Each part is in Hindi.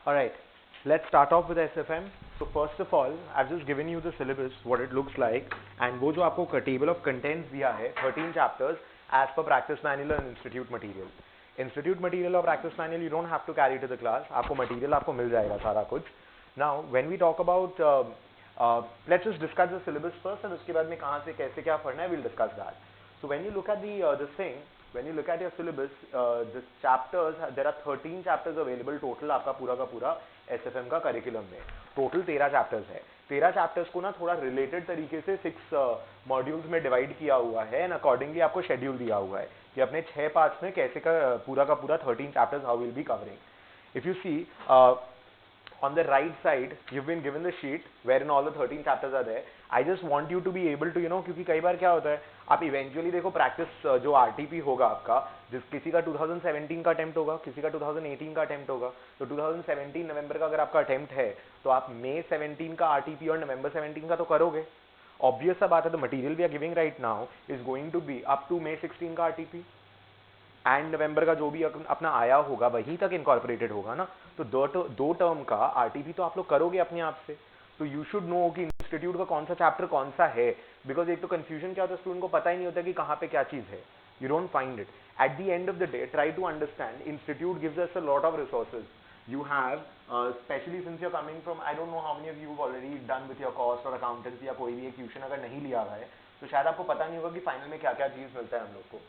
Alright, let's start off with SFM. So first of all, I've just given you the syllabus, what it looks like, and वो जो आपको table of contents दिया है, 13 chapters as per practice manual and institute material. Institute material और practice manual you don't have to carry to the class. आपको material आपको मिल जाएगा सारा कुछ. Now, when we talk about, let's just discuss the syllabus first, and उसके बाद में कहाँ से कैसे क्या पढ़ना है, we'll discuss that. So when you look at this thing, when you look at your syllabus, the chapters, there are 13 chapters available total आपका पूरा का पूरा SFM का curriculum में. Total 13 chapters है. 13 chapters को ना थोड़ा related तरीके से 6 modules में divide किया हुआ है, and accordingly आपको schedule दिया हुआ है कि अपने 6 parts में कैसे का पूरा 13 chapters how we'll be covering. If you see, on the right side, you've been given the sheet wherein all the 13 chapters are there. I just want you to be able to, क्योंकि कई बार क्या होता है, आप इवेंचुअली देखो प्रैक्टिस जो आरटीपी होगा आपका, किसी का 2017 का अटेम्प्ट होगा, किसी का 2018 का अटेम्प्ट होगा, तो 2017 नवंबर का अगर आपका अटेम्प्ट है तो आप मई 17 का आरटीपी और नवंबर 17 का तो करोगे. ऑब्वियस सा बात है. तो material we are giving right now is going to be up to May 16 का आरटीपी एंड नवंबर का जो भी अपना आया होगा वहीं तक इनकॉर्पोरेटेड होगा ना. तो दो टर्म का आरटीपी तो आप लोग करोगे अपने आप से. तो यू शुड नो कि इंस्टीट्यूट का कौन सा चैप्टर कौन सा है, बिकॉज एक तो कंफ्यूजन क्या होता है, स्टूडेंट को पता ही नहीं होता कि कहाँ पे क्या चीज है. You don't find it. At the end of the day try to understand institute gives us a lot of resources. You have, especially since you're coming from, I don't know how many of you have already done with your cost और accountancy या कोई भी एक ट्यूशन अगर नहीं लिया हुआ है तो शायद आपको पता नहीं होगा कि फाइनल में क्या क्या चीज मिलता है हम लोग को.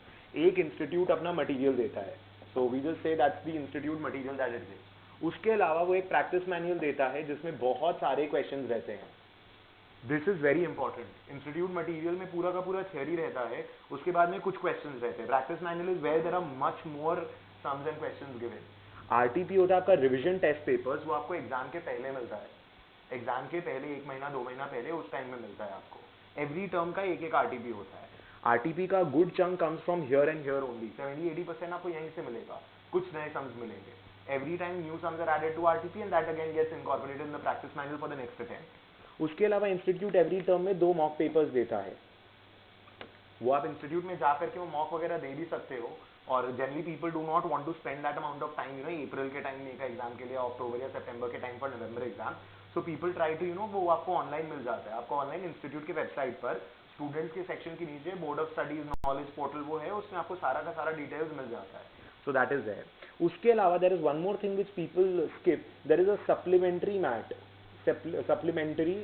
एक इंस्टीट्यूट अपना मटेरियल देता है, so we just say that's the institute material that it gives. उसके अलावा वो एक प्रैक्टिस मैनुअल देता है जिसमें बहुत सारे क्वेश्चंस रहते हैं. This is very important. Institute material में पूरा का पूरा थियरी रहता है, उसके बाद में कुछ क्वेश्चंस रहते हैं. Practice manual is where there are much more sums and questions given. RTP होता है आपका रिवीजन टेस्ट पेपर्स, वो आपको एग्जाम के पहले मिलता है. एग्जाम के पहले 1 महीना 2 महीना पहले उस टाइम में मिलता है आपको. एवरी टर्म का एक आरटीपी होता है. आरटीपी का good chunk comes from here and here only. 70-80% आपको यहीं से मिलेगा. कुछ नए सम्स मिलेंगे. Every time new sums are added to RTP and that again gets incorporated in the practice manual for the next attempt. उसके अलावा इंस्टीट्यूट एवरी टर्म में 2 मॉक पेपर्स देता है. वो आप इंस्टीट्यूट में जा करके वो मॉक वगैरह दे भी सकते हो. और generally people do not want to spend that amount of time, April के टाइम में एक एग्जाम के लिए, अक्टूबर या सितंबर के time for November exam. So people try to वो आपको ऑनलाइन मिल जाता है. आपको ऑनलाइन इंस्टीट्यूट के वेबसाइट पर स्टूडेंट्स के सेक्शन के नीचे board of studies knowledge portal वो है, उसमें आपको सारा का सारा डिटेल्स मिल जाता है. So that is there. उसके अलावा there is one more thing which people skip. There is a supplementary mat, supplementary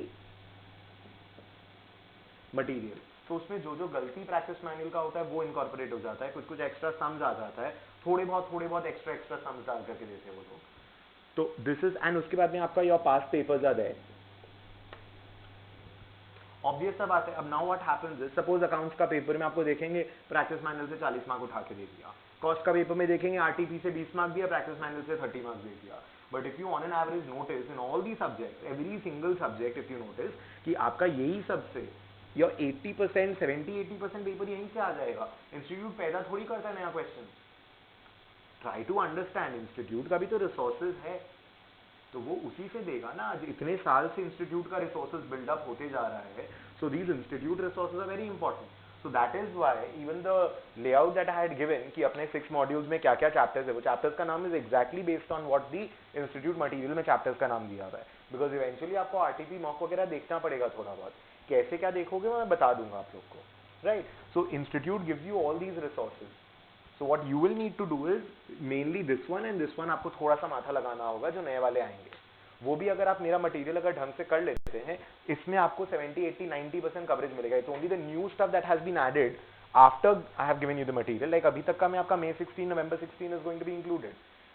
material. तो उसमें जो जो गलती प्रैक्टिस मैनुअल का होता है वो इनकॉर्पोरेट हो जाता है. कुछ कुछ एक्स्ट्रा सम्स आ जाता है, थोड़े बहुत एक्स्ट्रा सम्स डाल करके देते हैं वो लोग. तो दिस इज, एंड उसके बाद में आपका your pass papers are there. Obvious सा बात है. अब now what happens is, suppose accounts का पेपर में आपको देखेंगे प्रैक्टिस मैनुअल से 40 मार्क उठा के दे दिया. कॉस्ट का पेपर में देखेंगे आरटीपी से 20 मार्क दिया, प्रैक्टिस मैनुअल से 30 मार्क दे दिया. But if you on an average notice in all the subject, every single subject, if you notice कि आपका यही सबसे या 80%, 70-80% पेपर यहीं से आ जाएगा. इंस्टीट्यूट पैदा थोड़ी करता है नया question. Try to understand, institute का भी तो रिसोर्सेज है, तो वो उसी से देगा ना. आज इतने साल से इंस्टीट्यूट का रिसोर्सेज बिल्डअप होते जा रहा है. So these institute resources are very important. So that is why even the layout that I had given कि अपने 6 मॉड्यूल्स में क्या क्या चैप्टर्स है, वो चैप्टर्स का नाम is exactly based on what the institute material में चैप्टर्स का नाम दिया हुआ है. बिकॉज इवेंचुअली आपको आरटीपी मॉक वगैरह देखना पड़ेगा थोड़ा बहुत. कैसे क्या देखोगे मैं बता दूंगा आप लोग को, right. So institute gives you all these resources. So what you will need to do is mainly this one and this one आपको थोड़ा सा माथा लगाना होगा जो नए वाले आएंगे. वो भी अगर आप मेरा मटेरियल अगर ढंग से कर लेते हैं, इसमें आपको 70-80-90% कवरेज मिलेगा. It's only the new stuff that has been added after I have given you the material. Like अभी तक का मैं आपका May 16 November 16 is going to be included.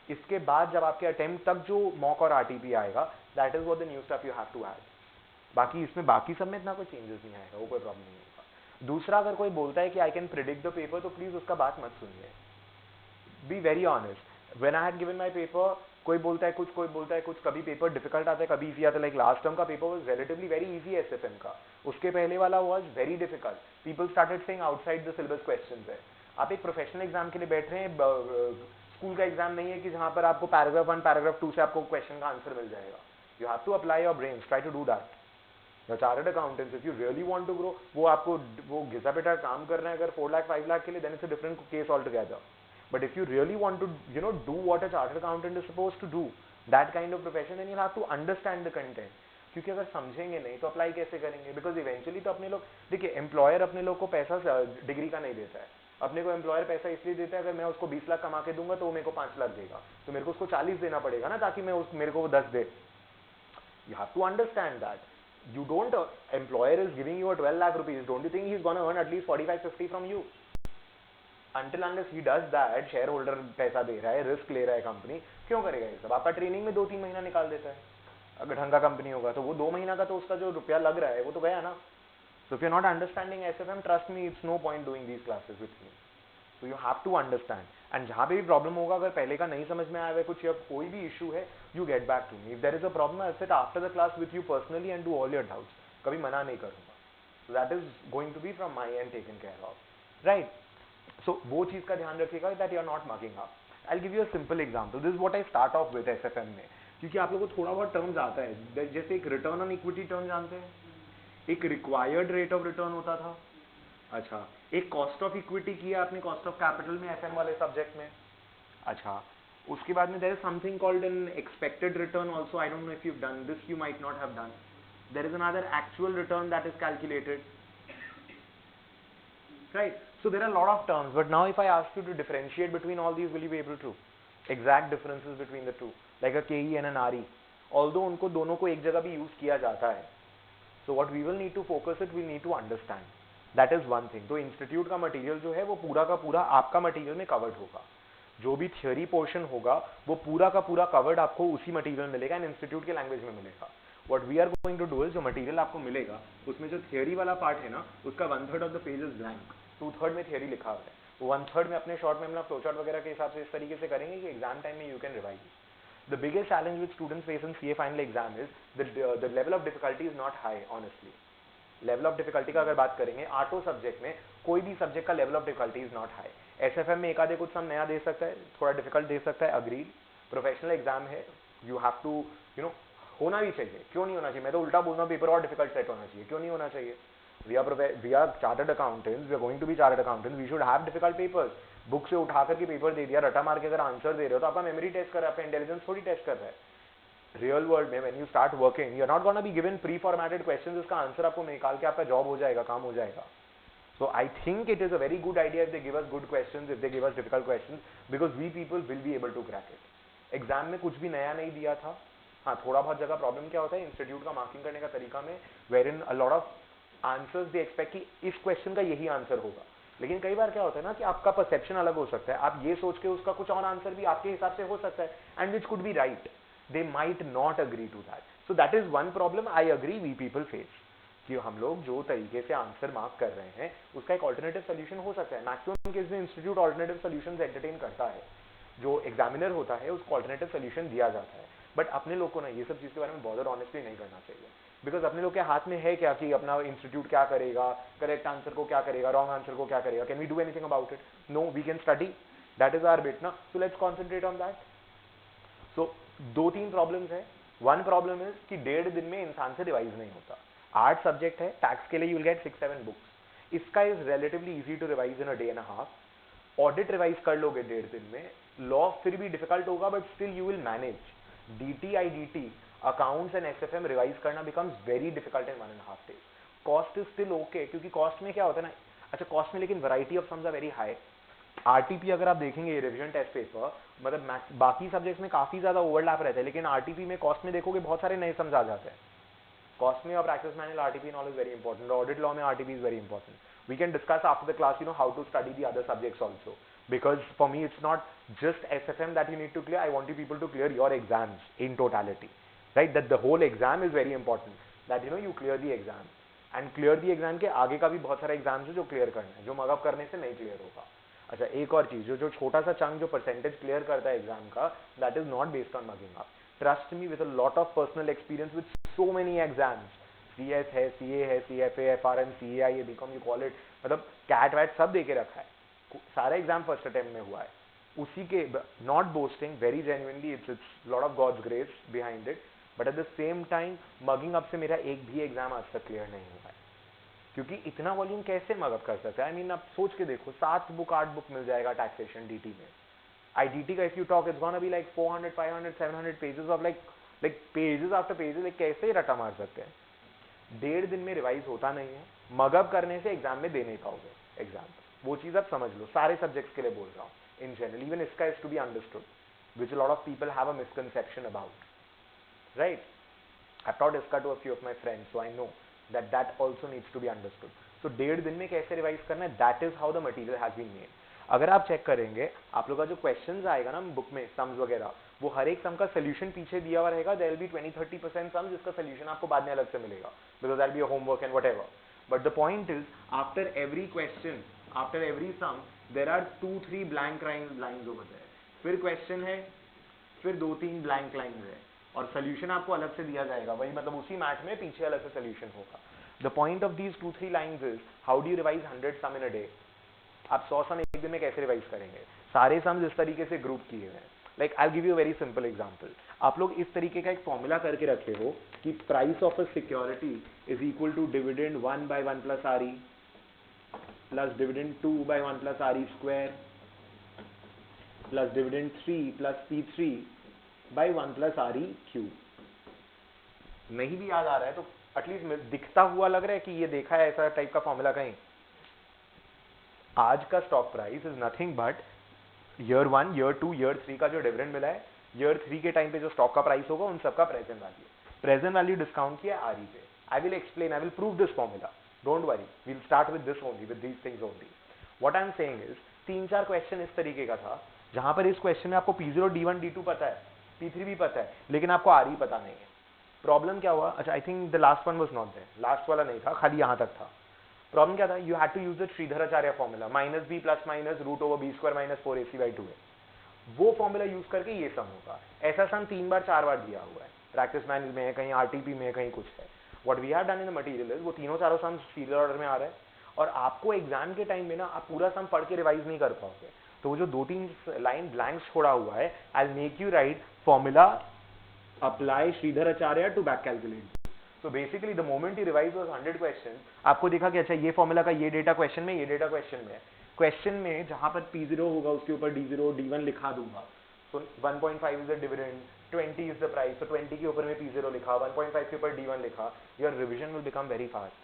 इसके बाद जब आपके अटेम्प्ट तक जो मॉक और आरटीपी आएगा, that is what the new stuff you have to add. बाकी इसमें बाकी सब में इतना कोई चेंजेस नहीं आएगा, वो कोई प्रॉब्लम नहीं होगा. दूसरा, अगर कोई बोलता है कि I can predict the paper, तो प्लीज उसका बात मत सुनिए. B very honest. When I had given my paper, कोई बोलता है कुछ, कोई बोलता है कुछ. कभी पेपर डिफिकल्ट आता है, कभी इजी आता है. लाइक लास्ट टर्म का paper was relatively very easy SFM का. उसके पहले वाला was very difficult. People started saying outside the syllabus questions है. आप एक प्रोफेशनल एग्जाम के लिए बैठ रहे हैं, स्कूल का एग्जाम नहीं है कि जहां पर आपको पैराग्राफ 1 पैराग्राफ 2 से आपको क्वेश्चन का आंसर मिल जाएगा. You have to apply your brain, try to do that. Chartered accountants, if you really want to grow, वो आपको वो घिसा पिटा काम कर रहे हैं अगर 4 लाख 5 लाख के लिए, then it's a different case all together. But if you really want to, do what a chartered accountant is supposed to do, that kind of profession, then you'll have to understand the content. क्योंकि अगर समझेंगे नहीं तो अप्लाई कैसे करेंगे? बिकॉज इवेंचुअली तो अपने लोग, देखिए एम्प्लॉयर अपने लोग को पैसा डिग्री का नहीं देता है. अपने को एम्प्लॉयर पैसा इसलिए देता है, अगर मैं उसको 20 लाख कमा के दूंगा तो वो मेरे को 5 लाख देगा, तो मेरे को उसको 40 देना पड़ेगा ना, ताकि मैं मेरे को वो 10 दे. You have to understand that. You don't, employer is giving you a 12 lakh rupees. Don't you think he's going to earn at least 45-50 from you? Until unless he does that, shareholder पैसा दे रहा है, रिस्क ले रहा है कंपनी, क्यों करेगा ये सब? आपका ट्रेनिंग में 2-3 महीना निकाल देता है. अगर ढंग का कंपनी होगा तो वो 2 महीना का तो उसका जो रुपया लग रहा है वो तो गया ना. So if you're not understanding SFM, trust me, it's no point doing these classes with me. So you have to understand. And जहाँ पे भी प्रॉब्लम होगा, अगर पहले का नहीं समझ में आया है कुछ या कोई भी इशू है, you get back to me. If there is a problem, I'll sit after the class with you personally and do all your doubts. कभी मना नहीं करूँगा. So that is going to be from my end taken care of. Right? So वो चीज़ का ध्यान रखिएगा that you are not mugging up. I'll give you a simple example. This is what I start off with SFM में, क्योंकि आप लोगों को थोड़ा बहुत टर्म्स आता है. जैसे एक रिटर्न ऑन इक्विटी टर्म जानते हैं, एक रिक्वायर्ड रेट ऑफ रिटर्न होता था. अच्छा, एक कॉस्ट ऑफ इक्विटी किया आपने कॉस्ट ऑफ कैपिटल में, एफएम वाले सब्जेक्ट में. अच्छा, उसके बाद में there is something called an expected return also. I don't know if you done this, you might not have done. There is another actual return that is calculated. Right? So there are a lot of terms, but now if I ask you to differentiate between all these, will you be able to? Exact differences between the two, like a KE and an RE. Although उनको दोनों को एक जगह भी यूज किया जाता है. So what we will need to focus it, we need to understand. That is one thing. तो इंस्टीट्यूट का मटेरियल जो है वो पूरा का पूरा आपका मटेरियल में कवर्ड होगा. जो भी थियोरी पोर्शन होगा वो पूरा का पूरा कवर्ड आपको उसी मटेरियल मिलेगा एंड इंस्टीट्यूट के लैंग्वेज में मिलेगा. What we are going to do is, जो मटेरियल आपको मिलेगा उसमें जो थियोरी वाला पार्ट है ना, उसका 1/3 of the page is blank, 2/3 में थियोरी लिखा हुआ है. वो 1/3 में अपने शॉर्ट में हम फ्लो चार्ट वगैरह के हिसाब से इस तरीके से करेंगे कि एग्जाम टाइम में you can revise. The biggest challenge which students face in CA final exam is the level of difficulty is not high. Honestly level of difficulty का अगर बात करेंगे, आठों सब्जेक्ट में कोई भी सब्जेक्ट का level of difficulty is not high. SFM में एक आधे कुछ सम नया दे सकता है, थोड़ा डिफिकल्ट दे सकता है, अग्रीड. प्रोफेशनल एग्जाम है, यू हैव टू होना भी चाहिए. क्यों नहीं होना चाहिए? मैं तो उल्टा बोल रहा हूँ, पेपर और डिफिकल्ट सेट होना चाहिए. क्यों नहीं होना चाहिए? we are chartered accountants, we are going to be chartered accountants, we should have difficult papers. Book से उठा करके पेपर दे दिया, रटा मार के अगर आंसर दे रहे हो तो आपका मेमोरी टेस्ट कर रहा है, आपका इंटेलिजेंस थोड़ी टेस्ट कर रहा है. रियल वर्ल्ड में when you start working, you are not gonna be given pre formatted questions, इसका आंसर आपको निकाल के आपका जॉब हो जाएगा, काम हो जाएगा. So I think it is a very good idea if they give us good questions, if they give us difficult questions, because we people will be able to crack it. Exam में कुछ भी नया नहीं दिया था. हाँ, थोड़ा बहुत जगह प्रॉब्लम क्या होता है इंस्टीट्यूट का मार्किंग करने का तरीका में, where in a lot of answers they expect कि इस क्वेश्चन का यही आंसर होगा. लेकिन कई बार क्या होता है ना कि आपका परसेप्शन अलग हो सकता है, आप ये सोच के उसका कुछ और आंसर भी आपके हिसाब से हो सकता है, and which could be right. They might not agree to that. So that is one problem I agree we people face, कि हम लोग जो तरीके से आंसर मार्क कर रहे हैं उसका एक ऑल्टरनेटिव सोल्यूशन हो सकता है. मैक्सिमम केस में इंस्टीट्यूट ऑल्टरनेटिव सोल्यूशंस एंटरटेन करता है. जो एग्जामिनर होता है उसको ऑल्टरनेटिव सोल्यूशन दिया जाता है. बट अपने लोग को ना ये सब चीज़ के बारे में बॉदर ऑनेस्टली नहीं करना चाहिए, बिकॉज अपने लोग के हाथ में है क्या कि अपना इंस्टीट्यूट क्या करेगा, करेक्ट आंसर को क्या करेगा, रॉन्ग आंसर को क्या करेगा. Can we do anything about it? No, we can study, that is our bit ना. So let's concentrate on that. So 2-3 problems है. वन प्रॉब्लम इज कि 1.5 दिन में इंसान से रिवाइज नहीं होता. 8 सब्जेक्ट है, टैक्स के लिए यू विल गेट 6-7 बुक्स. इसका is relatively easy to revise in a day and a half. Audit revise कर लोगे 1.5 दिन में. लॉ फिर भी डिफिकल्ट होगा but still you will manage. DTIDT, accounts and SFM revise करना becomes very difficult in 1.5 days. Cost is still okay, क्योंकि कॉस्ट में क्या होता है ना, अच्छा कॉस्ट में लेकिन variety of sums are very high. RTP अगर आप देखेंगे रिविजन टेस्ट पेपर, मतलब बाकी सब्जेक्ट्स में काफी ज्यादा ओवरलैप रहता है, लेकिन RTP में कॉस्ट में देखोगे बहुत सारे नए सम्स आ जाते हैं. कॉस्ट में और practice manual RTP knowledge very important. Audit law में RTP is very important. We can discuss after the class how to study the other subjects also, because for me it's not just SFM that you need to clear. I want you people to clear your exams in totality, right? That the whole exam is very important, that you clear the exam, and clear the exam के आगे का भी बहुत सारा एग्जाम्स है जो क्लियर करना है, जो मगअप करने से नहीं क्लियर होगा. अच्छा, एक और चीज, जो छोटा सा चंक जो परसेंटेज क्लियर करता है एग्जाम का, that is not based on mugging up. Trust me, with a lot of personal experience with so many exams. CS है, CA है, CFA, FRM, CAI, BCom, you call it, मतलब कैट वैट सब दे के रखा है. सारा एग्जाम फर्स्ट अटेम्प्ट में हुआ है. उसी के, not boasting, very genuinely, it's lot of God's grace behind it, but at the same time mugging up से मेरा एक भी एग्जाम आज तक क्लियर नहीं हुआ है, क्योंकि इतना वॉल्यूम कैसे मगअप कर सकते हैं? आई मीन आप सोच के देखो, 7 बुक 8 बुक मिल जाएगा टैक्सेशन डीटी में. IDT का if you talk it's gonna be like 400 500 700 pages of like pages after pages. Like कैसे रटा मार सकते हैं? 1.5 दिन में रिवाइज होता नहीं है. मगअप करने से एग्जाम में दे नहीं पाओगे एग्जाम. वो चीज आप समझ लो, सारे सब्जेक्ट्स के लिए बोल रहा हूँ. इन जनरल इवन इसका is to be understood, which a lot of people have a misconception about, right? I've taught ISCA to a few of my friends, so I know that that also needs to be understood. So 1.5 दिन में कैसे रिवाइज करना है, that is how the material has been made. अगर आप चेक करेंगे, आप लोग का जो क्वेश्चंस आएगा ना बुक में, सम्स वगैरह, वो हर एक सम का सोल्यूशन पीछे दिया हुआ रहेगा. देयर विल बी 20-30% सम जिसका सोल्यूशन आपको बाद में अलग से मिलेगा, because that be your homework and whatever. But the point is, after every question, after every sum, there are 2-3 blank lines over there. फिर क्वेश्चन है, फिर 2-3 ब्लैंक लाइंस है, और सोल्यूशन आपको अलग से दिया जाएगा. वही मतलब उसी मैथ में पीछे अलग से सोल्यूशन होगा. The point of these 2-3 lines is how do you revise 100 sum in a day. आप 100 सम एक दिन में कैसे रिवाइज करेंगे? सारे सम्स इस तरीके से ग्रुप किए हुए हैं. Like I give you very simple example. आप लोग इस तरीके का एक फॉर्मूला करके रखे हो कि price of a security is equal to dividend 1 by 1 plus RE plus dividend 2 by 1 plus RE square plus dividend 3 plus P3 by 1 plus RE cube. नहीं भी याद आ रहा है तो एटलीस्ट दिखता हुआ लग रहा है कि ये देखा है ऐसा टाइप का फॉर्मूला कहीं. आज का stock price is nothing but year 1, year 2, year 3 का जो डिविडेंड मिला है, ईयर 3 के टाइम पे जो स्टॉक का प्राइस होगा उन सबका present value. Present value discount किया RE पे. I will explain, I will prove this formula, don't worry. We will start with this only, with these things only. What I am saying is 3-4 question इस तरीके का था जहां पर इस क्वेश्चन में आपको P0, D1, D2 पता है, P3 भी पता है, लेकिन आपको RE पता नहीं है. प्रॉब्लम क्या हुआ? अच्छा, I think the last one was not there. Last वाला नहीं था, खाली यहां तक था. प्रॉब्लम क्या था? You had to use the Shridharacharya formula, -b plus minus √/b² - 4ac/2. वो फॉर्मूला यूज करके ये सम होगा. ऐसा सम 3 बार 4 बार दिया हुआ है, प्रैक्टिस मैनेज में है, कहीं RTP में है, कहीं कुछ है. What we have done in the material is वो तीनों चारों सम सीरियल ऑर्डर में आ रहा है, और आपको एग्जाम के टाइम में ना आप पूरा सम पढ़ के रिवाइज नहीं कर पाओगे. तो वो जो 2-3 लाइन ब्लैंक्स छोड़ा हुआ है, I will make you write formula apply Shridharacharya to back calculate. So basically the moment you revise those 100 questions, आपको देखा कि अच्छा ये फॉर्मूला का ये डेटा क्वेश्चन में, ये डेटा क्वेश्चन में. क्वेश्चन में जहां पर P0 होगा उसके ऊपर D0, D1 लिखा दूंगा. So 1.5 is the dividend, 20 is the price. So 20 के ऊपर में P0 लिखा, 1.5 के ऊपर D1 लिखा. Your revision will become very fast.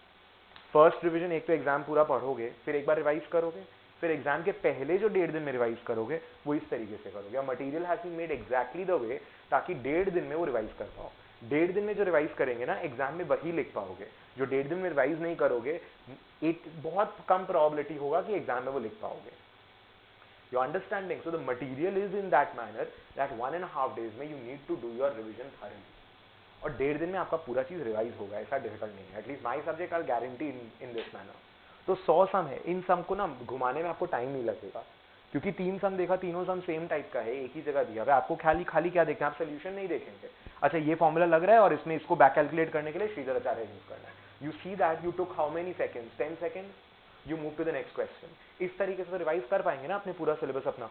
First revision, एक तो एग्जाम पूरा पढ़ोगे, फिर एक बार रिवाइज करोगे, फिर एग्जाम के पहले जो 1.5 दिन में रिवाइज करोगे वो इस तरीके से करोगे. Material has been made exactly the way ताकि 1.5 दिन में वो रिवाइज कर पाओ. 1.5 दिन में जो रिवाइज करेंगे ना, एग्जाम में वही लिख पाओगे. जो 1.5 दिन में रिवाइज नहीं करोगे, एक बहुत कम प्रोबेबिलिटी होगा कि एग्जाम में वो लिख पाओगे. You understanding? So the material is in that manner that 1.5 days में you need to do your revision thoroughly. और 1.5 दिन में आपका पूरा चीज रिवाइज होगा, ऐसा डिफिकल्ट नहीं है. At least my subject are guarantee in this manner. तो 100 सम है, इन सम को ना घुमाने में आपको टाइम नहीं लगेगा, क्योंकि 3 सम देखा, तीनों सम सेम टाइप का है, एक ही जगह दिया हुआ है. आपको खाली क्या देखना है? आप सोल्यूशन नहीं देखेंगे. अच्छा ये फॉर्मूला लग रहा है और इसमें इसको बैक कैलकुलेट करने के लिए श्रीधराचार्य यूज करना है. You see that you took how many seconds? 10 seconds. You move to the next question. इस तरीके से रिवाइज कर पाएंगे ना अपने पूरा सिलेबस अपना.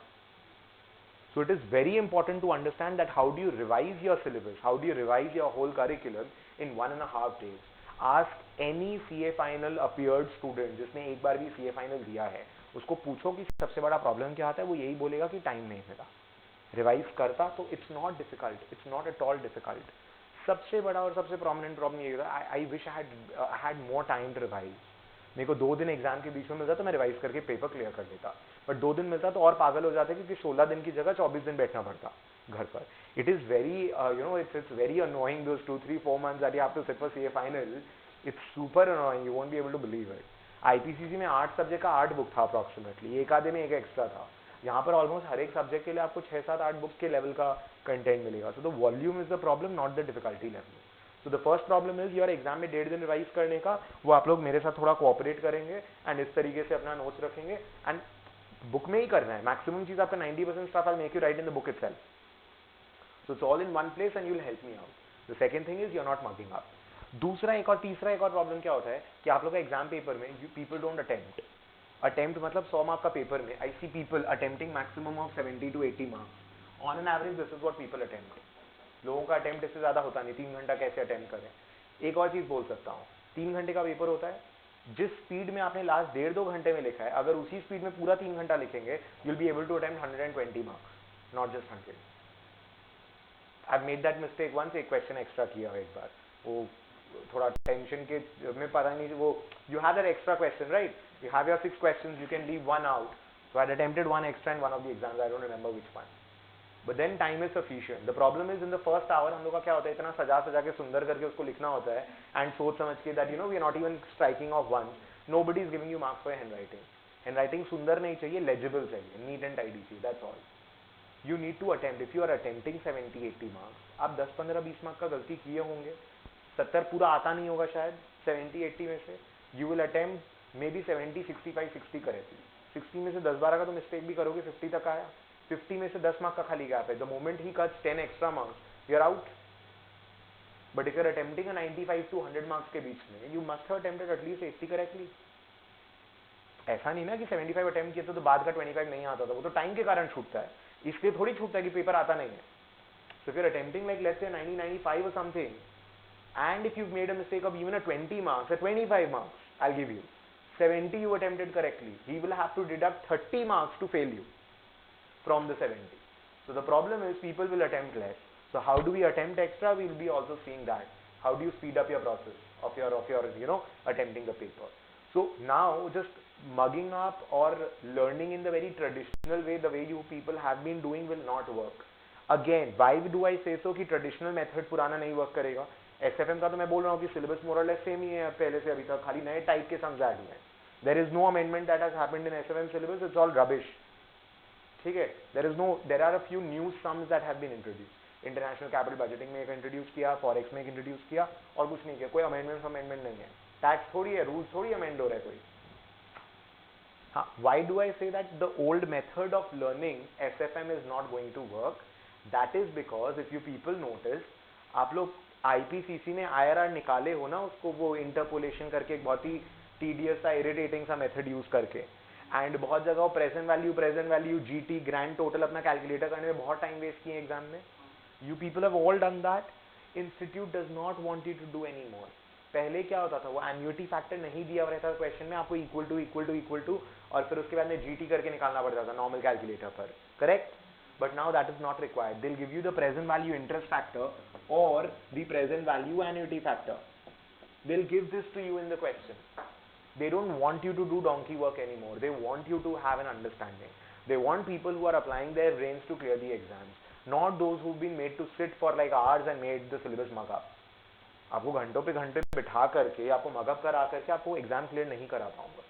So it is very important to understand that how do you revise your syllabus, how do you revise your whole curriculum in 1.5 days. Ask any CA final appeared student जिसने एक बार भी CA final दिया है, उसको पूछो कि सबसे बड़ा प्रॉब्लम क्या आता है, वो यही बोलेगा कि टाइम नहीं मिला. रिवाइज करता तो it's not difficult, it's not at all difficult. सबसे बड़ा और सबसे प्रोमिनेंट प्रॉब्लम ये था, I wish I had more time to revise. मेरे को 2 दिन एग्जाम के बीच में मिलता तो मैं रिवाइज करके पेपर क्लियर कर देता, बट 2 दिन मिलता तो और पागल हो जाता क्योंकि 16 दिन की जगह 24 दिन बैठना पड़ता घर पर. It is very it's very annoying those 2-3-4 months that you have to sit for CA final. It's super annoying, you won't be able to believe it. IPCC में 8 सब्जेक्ट का 8 बुक था अप्रॉक्सीमेटली, एक आधे में एक एक्स्ट्रा था. यहाँ पर ऑलमोस्ट हर एक सब्जेक्ट के लिए आपको 6-7-8 बुक के लेवल का कंटेंट मिलेगा. So the volume is the problem, not the difficulty level. So the first problem is your exam में 1.5 दिन रिवाइज करने का, वो आप लोग मेरे साथ थोड़ा कोऑपरेट करेंगे एंड इस तरीके से अपना नोट्स रखेंगे एंड बुक में ही करना है. मैक्सिमम चीज आपका 90% stuff I make you write in the book itself. So it's all in one place and you will help me out. The second thing is you are not mugging up. तीसरा एक और प्रॉब्लम क्या होता है कि आप लोग का एग्जाम पेपर में पीपल डोंट अटेम्प्ट मतलब 100 मार्क का पेपर में I see people attempting maximum of 70 to 80 marks on an average. This is what people attempt. लोगों का अटेम्प्ट इससे ज्यादा होता नहीं. 3 घंटा कैसे अटेम्प्ट करें? एक और चीज बोल सकता हूँ, 3 घंटे का पेपर होता है, जिस स्पीड में आपने लास्ट 1.5-2 घंटे में लिखा है, अगर उसी स्पीड में पूरा 3 घंटा लिखेंगे, you'll be able to attempt 120 marks, not just 100. I've made that mistake once, एक क्वेश्चन एक्स्ट्रा किया है एक बार, वो थोड़ा टेंशन के में पता नहीं, वो you have that extra question, right? You have your 6 questions, you can leave 1 out. So I attempted 1 extra in one of the exams, I don't remember which one. But then time is sufficient. The problem is in the first hour हम लोग का क्या होता है, इतना सजा के सुंदर करके उसको लिखना होता है, and सोच समझ के that we are not even striking off one. Nobody is giving you marks for handwriting. Handwriting सुंदर नहीं चाहिए, legible चाहिए, neat and tidy चाहिए, that's all. You need to attempt. If you are attempting 70-80 marks, आप 10-15-20 मार्क का गलती किए होंगे, 70 पूरा आता नहीं होगा शायद 70-80 में से, you will attempt maybe 70, 65, 60 correctly. 60 में से 10-12 का तो मिस्टेक भी करोगे, 50 तक आया, 50 में से 10 मार्क का खाली गैप है. The moment he cuts 10 extra marks, you are out. But if you are attempting a 95 to 100 marks के बीच में, you must have attempted at least 80 correctly. ऐसा नहीं ना कि 75 अटेम्प्ट किए तो बाद का 25 नहीं आता था, वो तो टाइम के कारण छूटता है, इसलिए थोड़ी छूटता है कि पेपर आता नहीं है. So if you're attempting like let's say 90, 95 or something, and if you've made a mistake of even a 20 marks, a 25 marks, I'll give you 70 you attempted correctly, he will have to deduct 30 marks to fail you from the 70. So the problem is people will attempt less. So how do we attempt extra? We'll be also seeing that. How do you speed up your process of your attempting the paper? So now just mugging up or learning in the very traditional way, the way you people have been doing, will not work. Again, why do I say so कि traditional method पुराना नहीं work करेगा? SFM का तो मैं बोल रहा हूँ कि syllabus more or less same ही है पहले से अभी तक, खाली नए type के sums ऐड हुए हैं. There is no amendment that has happened in SFM syllabus. It's all rubbish. ठीक है? There are a few new sums that have been introduced. International capital budgeting में एक introduce किया, forex में एक introduce किया, और कुछ नहीं किया. कोई amendment नहीं है. Tax थोड़ी है, rules थोड़ी amend हो रहा है कोई. Why do I say that the old method of learning SFM is not going to work? That is because if you people notice, आप लोग IPCC ने IRR निकाले हो ना, उसको वो interpolation करके एक बहुत ही tedious सा irritating सा method use करके, and बहुत जगह वो present value GT grand total अपना calculator करने में बहुत time waste किए एग्जाम में. You people have all done that. Institute does not want you to do anymore. पहले क्या होता था, वो एन्युटी फैक्टर नहीं दिया रहता था क्वेश्चन में, आपको इक्वल टू और फिर उसके बाद में जीटी करके निकालना पड़ता था नॉर्मल कैलकुलेटर पर, correct? But now that is not required. They will give you the present value interest factor और the present value annuity factor. They will give this to you in the question. They don't want you to do donkey work anymore. They want you to have an understanding. They want people who are applying their brains to clear the exams, not those who've been made to sit for like hours and made the syllabus mug up. आपको घंटों पे घंटे बिठा करके आपको मगअप करा करके आपको एग्जाम क्लियर नहीं करा पाऊंगा.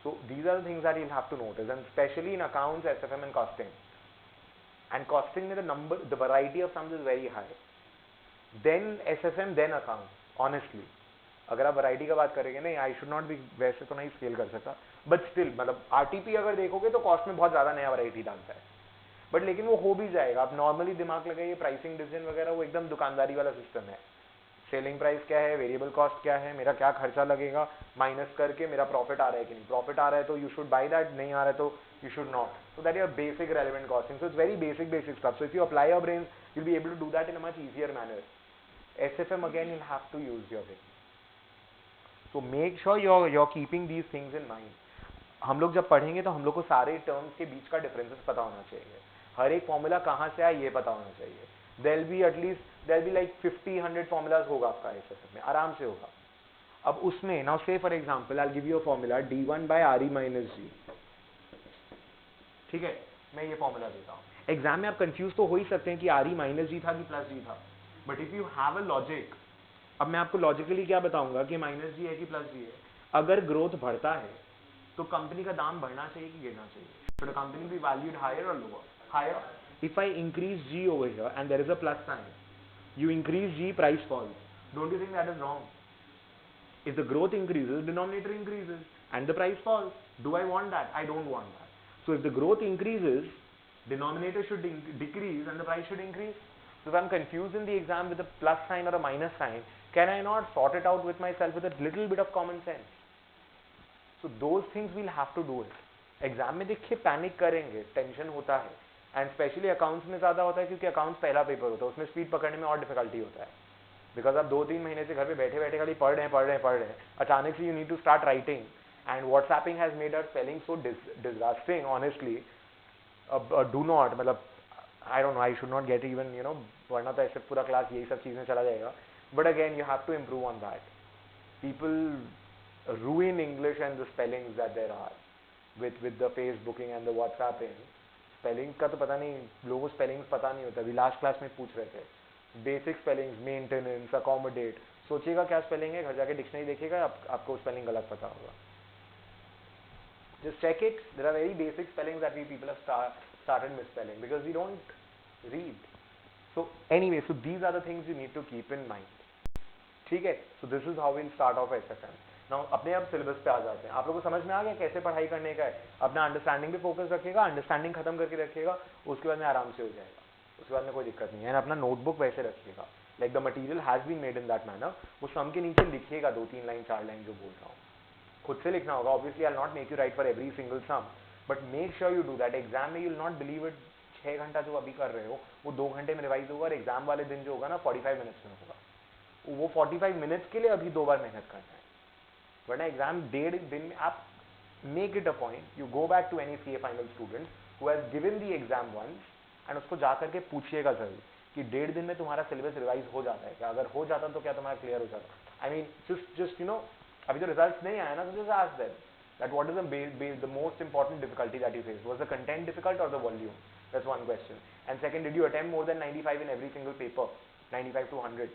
So these are the things that you have to notice, and specially in accounts, SFM and costing. And costing में the variety of sums is very high. Then SFM, then account. Honestly अगर आप वैरायटी का बात करेंगे, नहीं आई शुड नॉट बी, वैसे तो नहीं स्केल कर सकता, बट स्टिल मतलब आरटीपी अगर देखोगे तो कॉस्ट में बहुत ज्यादा नया वैरायटी डालता है, बट लेकिन वो हो भी जाएगा. आप नॉर्मली दिमाग लगाइए, प्राइसिंग डिसीजन वगैरह वो एकदम दुकानदारी वाला सिस्टम है. सेलिंग प्राइस क्या है, वेरिएबल कॉस्ट क्या है, मेरा क्या खर्चा लगेगा, माइनस करके मेरा प्रॉफिट आ रहा है कि नहीं. प्रॉफिट आ रहा है तो यू शुड बाय दैट, नहीं आ रहा है तो you should not. So that your basic relevant costing. So it's very basic stuff. So if you apply your brain, you will be able to do that in a much easier manner. SFM again you have to use your brain. So make sure you're keeping these things in mind. हम लोग जब पढ़ेंगे तो हम लोग को सारे टर्म्स के बीच का डिफरेंसेस पता होना चाहिए. हर एक फॉर्मूला कहाँ से आया ये पता होना चाहिए. there'll be like 50-100 formulas होगा आपका एसएफएम में, आराम से होगा. अब उसमें now say for example I'll give you a formula d1 by re minus g. ठीक है, मैं ये फॉर्मूला देता हूँ. एग्जाम में आप कंफ्यूज तो हो ही सकते हैं कि re minus g था कि प्लस g था, but if you have a logic, अब मैं आपको लॉजिकली क्या बताऊंगा कि माइनस जी है कि प्लस जी है. अगर ग्रोथ बढ़ता है तो कंपनी का दाम बढ़ना चाहिए कि गिरना चाहिए. should a company be valued higher or lower? Higher. If I increase G over here and there is a plus sign, you increase G, price falls. Don't you think that is wrong? If the growth increases, denominator increases and the price falls. Do I want that? I don't want that. So if the growth increases, denominator should decrease and the price should increase. So if I'm confused in the exam with a plus sign or a minus sign, can I not sort it out with myself with a little bit of common sense? So those things we'll have to do it. Exam में देखिए पैनिक करेंगे, टेंशन होता है, एंड स्पेशली अकाउंट्स में ज्यादा होता है क्योंकि अकाउंट्स पहला पेपर होता है, उसमें स्पीड पकड़ने में और डिफिकल्टी होता है. बिकॉज आप 2-3 महीने से घर पे बैठे बैठे खाली पढ़ रहे हैं, अचानक से you need to start writing, and WhatsApping has made our spelling so disgusting honestly. Do not, मतलब I don't know, I should not get even वरना तो ऐसे पूरा क्लास यही सब चीज़ें चला जाएगा. But again you have to improve on that. People ruin English and the spellings that there are with the Facebooking and the WhatsApping. Spelling का तो पता नहीं, लोगों को स्पेलिंग्स पता नहीं होता. अभी लास्ट क्लास में पूछ रहे थे बेसिक स्पेलिंग्स, मेंटेनेंस, अकोमोडेट. सोचिएगा क्या स्पेलिंग है, घर जाके डिक्शनरी देखिएगा, आपको स्पेलिंग गलत पता होगा. Just check it. There are very basic spellings that we people have started misspelling because we don't read. So anyway, so these are the things you need to keep in mind. ठीक है. So this is how we'll start off SFM. Now अपने आप सिलेबस पे आ जाते हैं. आप लोगों को समझ में आ गया कैसे पढ़ाई करने का है. अपना अंडरस्टैंडिंग पे फोकस रखिएगा, अंडरस्टैंडिंग खत्म करके रखिएगा, उसके बाद में आराम से हो जाएगा, उसके बाद में कोई दिक्कत नहीं है. अपना नोटबुक वैसे रखिएगा, like the material has been made in that manner. वो सम के नीचे लिखिएगा 2-3 लाइन 4 लाइन जो बोल रहा हूँ, खुद से लिखना होगा. Obviously I will not make you write for every single sum, but make sure you do that. Exam में you will not believe it, 6 घंटा जो अभी कर रहे हो वो 2 घंटे में रिवाइज होगा, और एग्जाम वाले दिन जो होगा ना 45 मिनट्स में होगा. वो 45 मिनट्स के लिए अभी 2 बार मेहनत करना है, वरना एग्जाम 1.5 दिन में आप make it a point, you go back to any CA final student who has given the exam once, and उसको जा करके पूछिएगा जरूर कि 1.5 दिन में तुम्हारा सिलेबस रिवाइज हो जाता है क्या. अगर हो जाता तो क्या तुम्हारा क्लियर हो जाता. आई मीन जस्ट अभी तो रिजल्ट नहीं आया ना, तो just ask them that what is the most important difficulty that you faced. Was the content difficult or the volume? That's one question. And second, did you attempt more than 95 in every single paper? 95 to 100.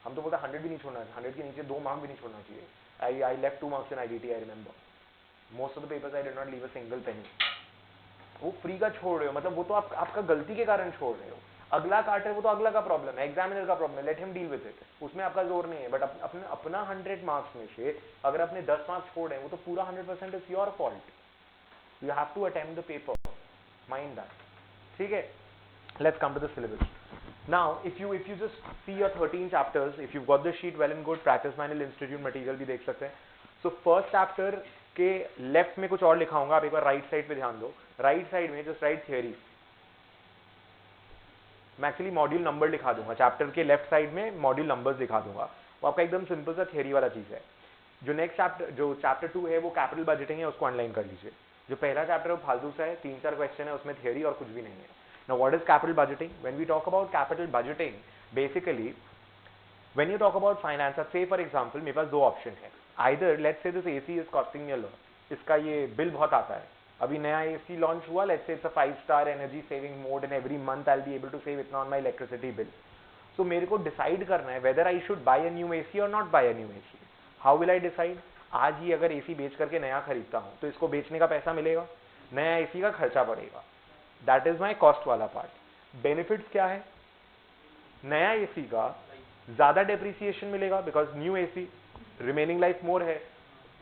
हम तो बोलते 100 भी नहीं छोड़ना, 100 के नीचे 2 मार्क भी नहीं छोड़ना चाहिए. I left 2 marks in IDT, I remember. Most of the papers I did not leave a single penny. वो फ्री का छोड़ रहे हो, मतलब वो तो आपका गलती के कारण छोड़ रहे हो. अगला काट है वो तो अगला का प्रॉब्लम है, एग्जामिनर का प्रॉब्लम है, let him deal with it, उसमें आपका जोर नहीं है. बट अपना 100 मार्क्स में से अगर आपने 10 मार्क्स छोड़े वो तो पूरा 100% is your fault. You have to attempt the paper, mind that. ठीक है. Let's come to the syllabus. Now if you just see your 13 chapters, if you got the sheet, well and good. Practice manual institute material भी देख सकते हैं. सो फर्स्ट चैप्टर के लेफ्ट में कुछ और लिखा होगा, आप एक बार राइट साइड पे ध्यान दो. राइट साइड में जस्ट राइट थियरी. मैं एक्चुअली मॉड्यूल नंबर लिखा दूंगा, चैप्टर के लेफ्ट साइड में मॉड्यूल नंबर्स दिखा दूंगा. वो आपका एकदम सिंपल सा थियरी वाला चीज है. जो नेक्स्ट चैप्टर, जो चैप्टर 2 है वो कैपिटल बजटिंग है, उसको अंडरलाइन कर लीजिए. जो पहला चैप्टर है वो फालतू सा है, 3-4 क्वेश्चन है, उसमें थियरी और कुछ भी नहीं है. Now what is capital budgeting? When we talk about capital budgeting, basically when you talk about finance, say for example मेरे पास 2 ऑप्शन है. Either let's say this AC is costing me a lot, इसका ये बिल बहुत आता है, अभी नया एसी लॉन्च हुआ, let's say it's a 5-star energy saving mode and every month I will be able to save इतना on my electricity bill. So मेरे को डिसाइड करना है whether I should buy a new AC or not buy a new AC. How will I decide? आज ही अगर एसी बेच करके नया खरीदता हूं तो इसको बेचने का पैसा मिलेगा, नया एसी का खर्चा पड़ेगा. दैट इज माई कॉस्ट वाला पार्ट. बेनिफिट्स क्या है? नया एसी का ज्यादा डेप्रिसिएशन मिलेगा, because new AC remaining life more है,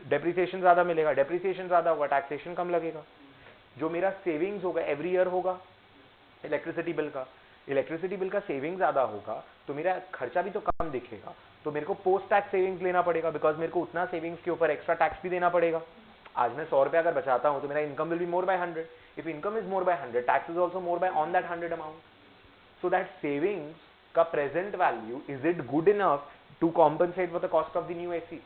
डेप्रिसिएशन ज्यादा मिलेगा. डेप्रिसिएशन ज्यादा होगा, टैक्सेशन कम लगेगा. जो मेरा सेविंग्स होगा एवरी ईयर होगा इलेक्ट्रिसिटी बिल का सेविंग ज्यादा होगा, तो मेरा खर्चा भी तो कम दिखेगा. तो मेरे को पोस्ट टैक्स सेविंग्स लेना पड़ेगा, बिकॉज मेरे को उतना सेविंग्स के ऊपर एक्स्ट्रा टैक्स भी देना पड़ेगा. आज मैं 100 रुपया अगर बचाता हूं तो मेरा income will be more by 100. If income is more by 100, tax is also more by on that 100 amount. So that savings का present value, is it good enough to compensate for the cost of the new AC?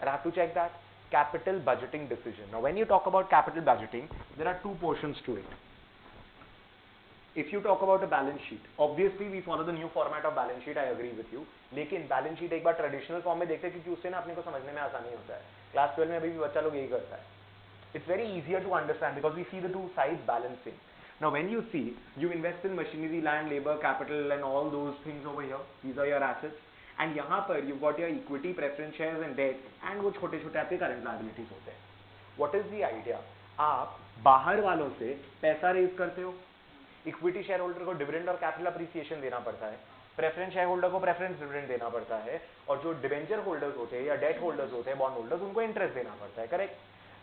I have to check that. Capital budgeting decision. Now when you talk about capital budgeting, there are 2 portions to it. If you talk about a balance sheet, obviously we follow the new format of balance sheet, I agree with you. लेकिन balance sheet एक बार traditional form में देखते हैं क्योंकि उससे ना अपने को समझने में आसानी होता है. Class 12 में अभी भी बच्चा लोग यही करता है. It's very easier to understand because we see the 2 sides balancing. Now when you see, you invest in machinery, land, labor, capital and all those things over here. These are your assets. And यहाँ पर you got your equity, preference shares and debt, and वो छोटे छोटे आपके करंट लायबिलिटीज होते हैं. What is the idea? आप बाहर वालों से पैसा रेज करते हो, इक्विटी शेयर होल्डर को डिविडेंड और कैपिटल अप्रिसिएशन देना पड़ता है, प्रेफरेंस शेयर होल्डर को प्रेफरेंस डिविडेंड देना पड़ता है, और जो डिबेंचर होल्डर्स होते हैं या डेट होल्डर्स होते हैं, बॉन्ड होल्डर्स, उनको इंटरेस्ट देना पड़ता है. करेक्ट.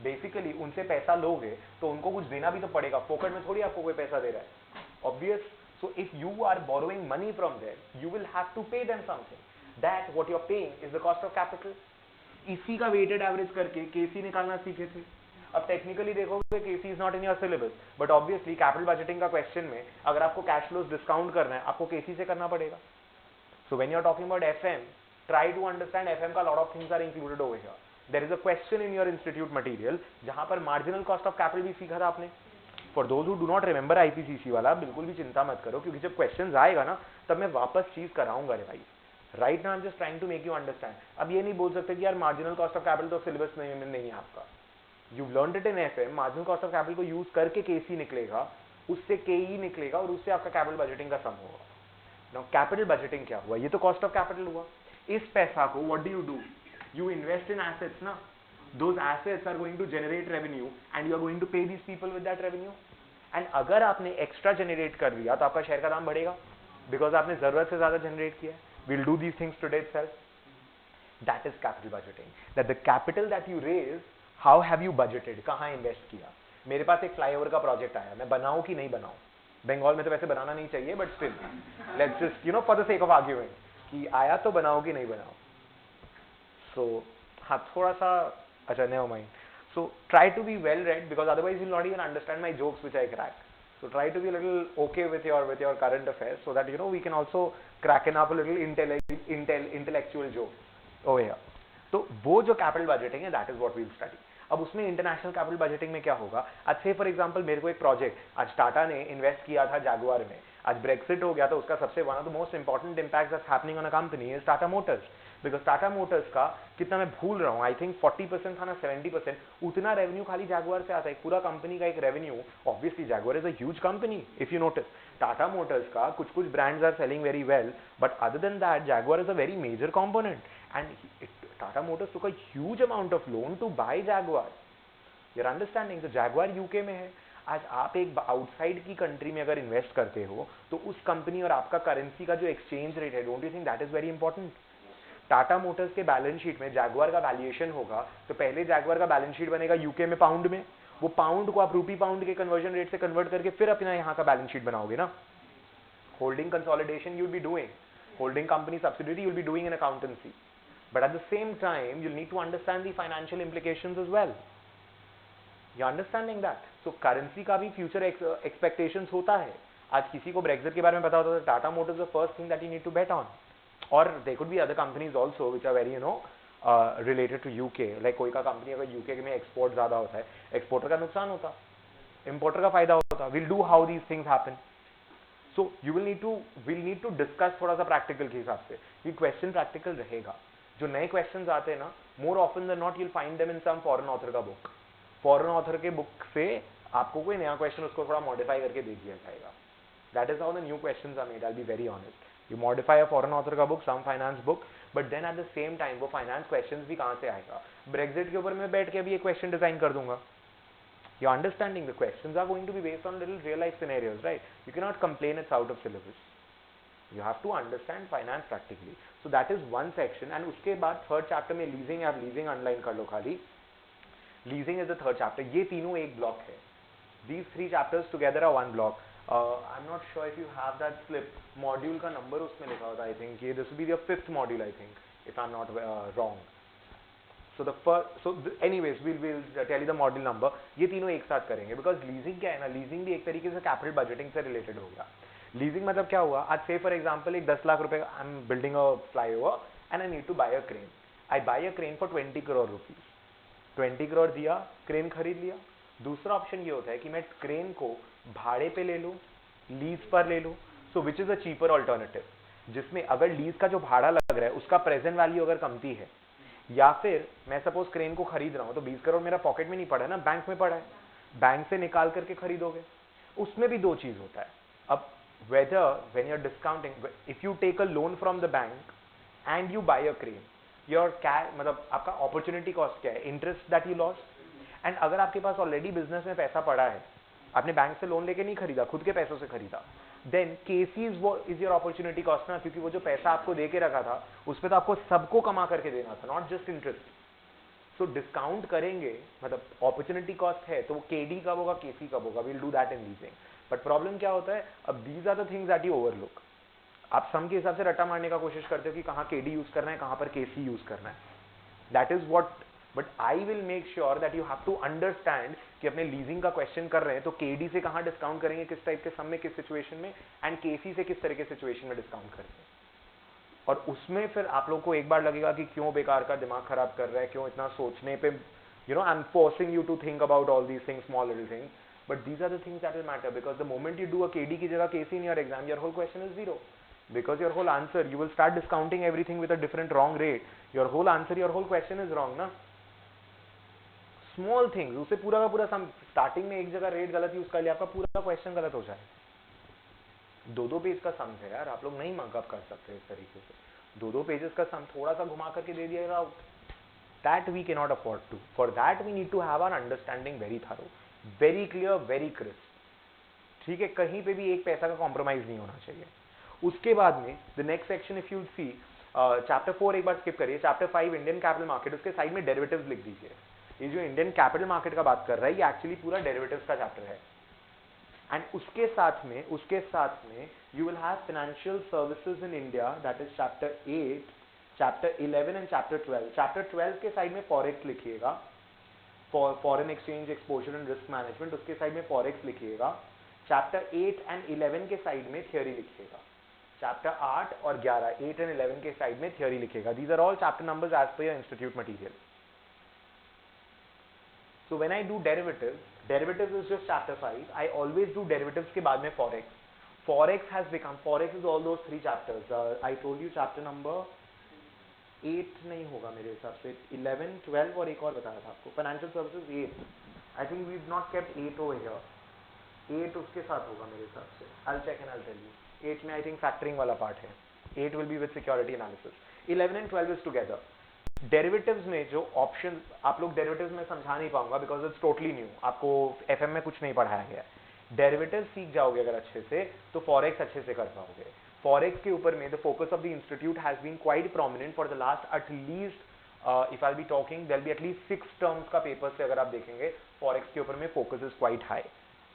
बेसिकली उनसे पैसा लोगे तो उनको कुछ देना भी तो पड़ेगा, फोकट में थोड़ी आपको कोई पैसा दे रहा है. Obvious. So if you are borrowing money from there, you will have to pay them something. That what you're paying is the cost of capital. इसी का वेटेड एवरेज करके केसी निकालना सीखे थे. अब टेक्निकली देखोगे KC is not in your syllabus, but obviously capital budgeting का क्वेश्चन में अगर आपको कैश फ्लोज डिस्काउंट करना है, आपको केसी से करना पड़ेगा. So when you are talking about FM, Try to understand FM का lot of things are included over here. There is a question in your institute material जहां पर marginal cost of capital भी सीखा था आपने. For those who do not remember IPCC वाला, बिल्कुल भी चिंता मत करो क्योंकि जब questions आएगा ना तब मैं वापस चीज कराऊंगा रे भाई. Right now I'm just trying to make you understand. अब ये नहीं बोल सकते कि यार marginal cost of capital तो syllabus में नहीं है आपका. You've learned it in FM. Marginal cost of capital को use करके KC निकलेगा, उससे KE निकलेगा और उससे आपका capital budgeting का sum होगा. Now capital budgeting क्या हुआ? ये तो cost of capital हुआ. इस पैसा को what do? You invest in assets ना. Those assets are going to generate revenue and you are going to pay these people with that revenue. And अगर आपने extra generate कर दिया तो आपका शेयर का दाम बढ़ेगा because आपने जरूरत से ज्यादा generate किया है. We'll do these things today itself. That is capital budgeting. That the capital that you raise, how have you budgeted? कहाँ invest किया? मेरे पास एक flyover का project आया, मैं बनाऊं कि नहीं बनाऊं? बंगाल में तो वैसे बनाना नहीं चाहिए, but still, let's just for the sake of argument कि आया तो बनाओ कि नहीं बनाओ. So हाँ थोड़ा सा अच्छा never mind. So try to be well read because otherwise you'll not even understand my jokes which I crack. So try to be a little okay with your current affairs so that we can also cracken up a little intellectual joke over here. तो वो जो capital budgeting है that is what we'll study. अब उसमें इंटरनेशनल कैपिटल बजटिंग में क्या होगा? आज से फॉर एग्जांपल मेरे को एक प्रोजेक्ट, आज टाटा ने इन्वेस्ट किया था जैगुआर में, आज ब्रेक्सिट हो गया तो उसका सबसे one of the most important impact that's happening on a company is Tata Motors. Because Tata Motors का कितना मैं भूल रहा हूँ, आई थिंक 40% था ना 70%, उतना रेवेन्यू खाली जैगुआर से आता है. पूरा कंपनी का एक revenue, obviously Jaguar is a huge company if you notice. Tata Motors का कुछ brands are selling very well, but other than that Jaguar is a very major component and Tata Motors took a huge amount of loan to buy Jaguar. You're understanding? तो Jaguar यूके में है. आज आप एक आउटसाइड की कंट्री में अगर इन्वेस्ट करते हो तो उस कंपनी और आपका करेंसी का जो एक्सचेंज रेट है, don't you think that is very important? Tata Motors के बैलेंस शीट में जैगुआर का वैल्यूएशन होगा तो पहले जैगुआर का बैलेंस शीट बनेगा यूके में पाउंड में, वो पाउंड को आप रूपी पाउंड के कन्वर्जन रेट से कन्वर्ट करके फिर अपना यहाँ का बैलेंस शीट बनाओगे ना. Holding consolidation you'll be doing, holding company subsidiary you'll be doing in accountancy, but at the same time you'll need to understand the financial implications as well. You understanding that? So currency का भी future expectations होता है. आज किसी को ब्रेक्सिट के बारे में पता होता है तो Tata Motors the first thing that you need to bet on. Or there could be other companies also which are very related to UK. Like कोई का कंपनी अगर UK में एक्सपोर्ट ज्यादा होता है, एक्सपोर्टर का नुकसान होता, इंपोर्टर का फायदा होता. We'll do how these things happen. So we'll need to discuss थोड़ा सा प्रैक्टिकल के हिसाब से. ये क्वेश्चन प्रैक्टिकल रहेगा. जो नए क्वेश्चंस आते हैं ना, more often than not you'll find them in some foreign author का बुक. फॉरेन ऑथर के बुक से आपको कोई नया क्वेश्चन उसको थोड़ा मॉडिफाई करके दे दिया जाएगा. That is how the new questions are made. I will be very honest. You modify a foreign author का book, some finance book, but then at the same time वो फाइनेंस क्वेश्चंस भी कहां से आएगा? ब्रेक्सिट के ऊपर मैं बैठ के अभी एक क्वेश्चन डिजाइन कर दूंगा. You understanding? The questions are going to be based on little real life scenarios, right? You can not complain it's out of syllabus. You have to understand finance practically. So that is one section. And उसके बाद थर्ड चैप्टर में लीजिंग, आप लीजिंग अंडरलाइन कर लो खाली. Leasing is the third chapter. ये तीनों एक ब्लॉक है. These three chapters together are one block. I'm not sure if you have that slip. Module का नंबर उसमें लिखा होता है. I think ये this will be your fifth module, I think, if I'm not wrong. So the first, so anyways, we'll tell you the module number. ये तीनों एक साथ करेंगे because लीजिंग क्या है ना, लीजिंग भी एक तरीके से कैपिटल बजटिंग से रिलेटेड हो गया. लीजिंग मतलब क्या हुआ? आज से फॉर एग्जांपल एक 10 लाख रुपए, I am building a flyover and I need to buy a crane. I buy a crane for 20 crore rupees. 20 crore दिया, क्रेन खरीद लिया. दूसरा ऑप्शन ये होता है कि मैं क्रेन को भाड़े पे ले लूं, लीज पर ले लूं. So which is a cheaper alternative, जिसमें अगर लीज का जो भाड़ा लग रहा है उसका प्रेजेंट वैल्यू अगर कमती है, या फिर मैं सपोज क्रेन को खरीद रहा हूं तो 20 करोड़ मेरा पॉकेट में नहीं पड़ा है ना, बैंक में पड़ा है, बैंक से निकाल करके खरीदोगे. उसमें भी दो चीज होता है. अब whether when you're discounting, if you take a loan from the bank and you buy a crane, your मतलब आपका opportunity cost क्या है? Interest that you lost. and अगर आपके पास ऑलरेडी बिजनेस में पैसा पड़ा है, आपने बैंक से लोन लेके नहीं खरीदा, खुद के पैसों से खरीदा, then KC is your opportunity cost ना, क्योंकि वो जो पैसा आपको दे के रखा था उस पर तो आपको सबको कमा करके देना था, not just interest. So discount करेंगे मतलब अपॉर्चुनिटी कॉस्ट है तो वो KD कब होगा, KC कब होगा? we'll do that in leasing. But problem क्या होता है? अब these are the things that you overlook. आप सम के हिसाब से रट्टा मारने का कोशिश करते हो कि कहाँ KD यूज करना है, कहाँ पर KC यूज करना है. That is what. But I will make sure that you have to understand कि अपने लीजिंग का क्वेश्चन कर रहे हैं तो KD से कहाँ डिस्काउंट करेंगे, किस टाइप के सम में, किस सिचुएशन में, एंड KC से किस तरह के सिचुएशन में डिस्काउंट करेंगे. और उसमें फिर आप लोग को एक बार लगेगा कि क्यों बेकार का दिमाग खराब कर रहा है, क्यों इतना सोचने पे, you know, I am forcing you to think about all these things, small little things, but these are the things that will matter, because the moment you do a KD की जगह KC in your exam, your whole question is zero, because your whole answer, you will start discounting everything with a different wrong rate, your whole answer, your whole question is wrong ना. स्मॉल थिंग्स, उसे पूरा का पूरा सम, स्टार्टिंग में एक जगह रेट गलत यूज कर लिया, आपका पूरा क्वेश्चन गलत हो जाए. दो पेज का सम है यार, आप लोग नहीं मार्कअप कर सकते इस तरीके से. दो पेजेस का सम थोड़ा सा घुमा करके दे दिया out. That we can not afford to. For that we need to have our understanding very thorough, very clear, very crisp. ठीक है, कहीं पे भी एक पैसा का कॉम्प्रोमाइज नहीं होना चाहिए. उसके बाद में the next section, if you see chapter 4 एक बार स्किप करिए, चैप्टर 5 इंडियन कैपिटल मार्केट, उसके साइड में डेरिवेटिव्स लिख दीजिए. ये जो इंडियन कैपिटल मार्केट का बात कर रहा है, ये एक्चुअली पूरा डेरिवेटिव्स का चैप्टर है. एंड उसके साथ में you will have financial services in India, that is chapter 8, chapter 11 and chapter 12. Chapter 12 के साइड में फॉरेक्स लिखिएगा, foreign exchange exposure and risk management, उसके साइड में फॉरेक्स लिखिएगा. चैप्टर 8 एंड 11 के साइड में थियोरी लिखिएगा. चैप्टर 8 और 11, 8 एंड 11 के साइड में थियोरी लिखेगा. These are all chapter numbers as per your institute material. So when I do derivatives is just chapter 5. I always do derivatives के बाद में forex. Forex has become, forex is all those 3 chapters. I told you chapter number 8 नहीं होगा मेरे हिसाब से, 11, 12 और एक और बताया था आपको, financial services 8. I think we have not kept 8 over here. 8 उसके साथ होगा मेरे हिसाब से. I will check and I will tell you. 8 में आई थिंक फैक्टरिंग वाला पार्ट है. 8 will be with security analysis. 11 and 12 is together. Derivatives में जो ऑप्शन, आप लोग डेरिवेटिव्स में समझा नहीं पाऊंगा बिकॉज इट्स टोटली न्यू, आपको एफएम में कुछ नहीं पढ़ाया गया. डेरिवेटिव्स सीख जाओगे अगर अच्छे से, तो फॉरेक्स अच्छे से कर पाओगे. फॉरेक्स के ऊपर में the focus of the institute has been quite prominent for the last at least, if I be talking, there be at least 6 terms का पेपर से अगर आप देखेंगे, फॉरेक्स के ऊपर में focus is quite high.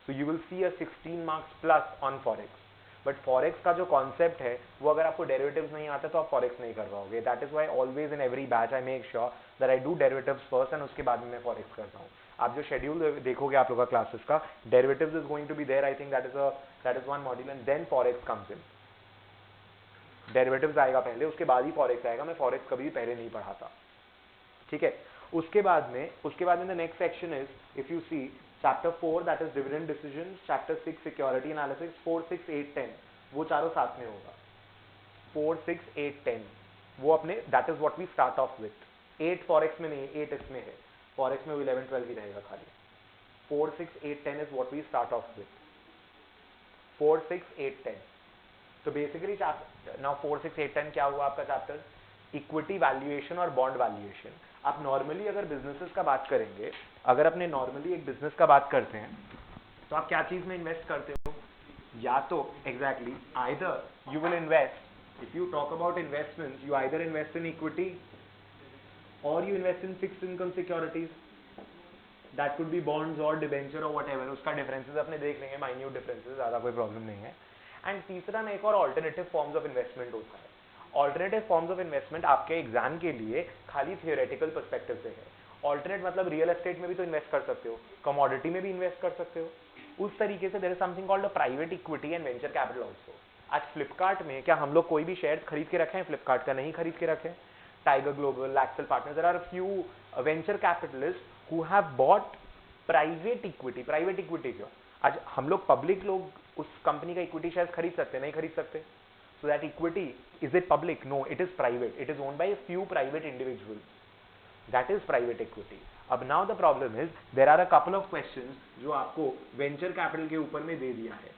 So you will see a 16 marks plus on forex. But forex का जो concept है, वो अगर आपको derivatives नहीं आता तो आप forex नहीं कर पाओगे. That is why always in every batch I make sure that I do derivatives first and उसके बाद में मैं forex करता हूँ. आप जो schedule देखोगे आप लोगों का classes का, derivatives is going to be there. I think that is one module and then forex comes in. Derivatives आएगा पहले, उसके बाद ही forex आएगा. मैं forex कभी भी पहले नहीं पढ़ाता. ठीक है. उसके बाद में the next section is, if you see chapter 4 that is dividend decisions, chapter 6 security analysis, 4, 6, 8, 10 वो चारों साथ में होगा. 4, 6, 8, 10 वो अपने, that is what we start off with. 8 forex में नहीं, 8 इसमें है. forex में 11, 12 ही रहेगा खाली. 4, 6, 8, 10 is what we start off with. 4, 6, 8, 10. तो बेसिकली now 4, 6, 8, 10 क्या हुआ आपका चैप्टर? इक्विटी वैल्यूएशन और बॉन्ड वैल्यूएशन. आप नॉर्मली अगर बिजनेसेस का बात करेंगे, अगर अपने नॉर्मली एक बिजनेस का बात करते हैं, तो आप क्या चीज में इन्वेस्ट करते हो? या तो exactly either you will invest, if you talk about investments, you either invest in equity और you invest in fixed income securities. That could be bonds और डिबेंचर और व्हाटएवर. उसका डिफरेंसेस अपने देख लेंगे, माइन्यूट डिफरेंसेस, ज्यादा कोई प्रॉब्लम नहीं है. एंड तीसरा ना एक और ऑल्टरनेटिव फॉर्म्स ऑफ इन्वेस्टमेंट होता है. ऑल्टरनेटिव फॉर्म्स ऑफ इन्वेस्टमेंट आपके एग्जाम के लिए खाली थियोरेटिकल पर्सपेक्टिव से है. ऑल्टरनेट मतलब रियल एस्टेट में भी तो इन्वेस्ट कर सकते हो, कमोडिटी में भी इन्वेस्ट कर सकते हो. उस तरीके से there is something called a private equity and venture capital also. आज फ्लिपकार्ट में क्या हम लोग कोई भी शेयर खरीद के रखे हैं? फ्लिपकार्ट का नहीं खरीद के रखे. Tiger Global, Accel Partners, there are few venture capitalist who have bought private equity. Private equity क्यों? आज हम लोग पब्लिक लोग उस कंपनी का इक्विटी शेयर खरीद सकते, नहीं खरीद सकते. So that equity, is it public? No, it is private. It is owned by a few private individuals. That is private equity. अब now the problem is there are a couple of questions जो आपको venture capital के ऊपर में दे दिया है.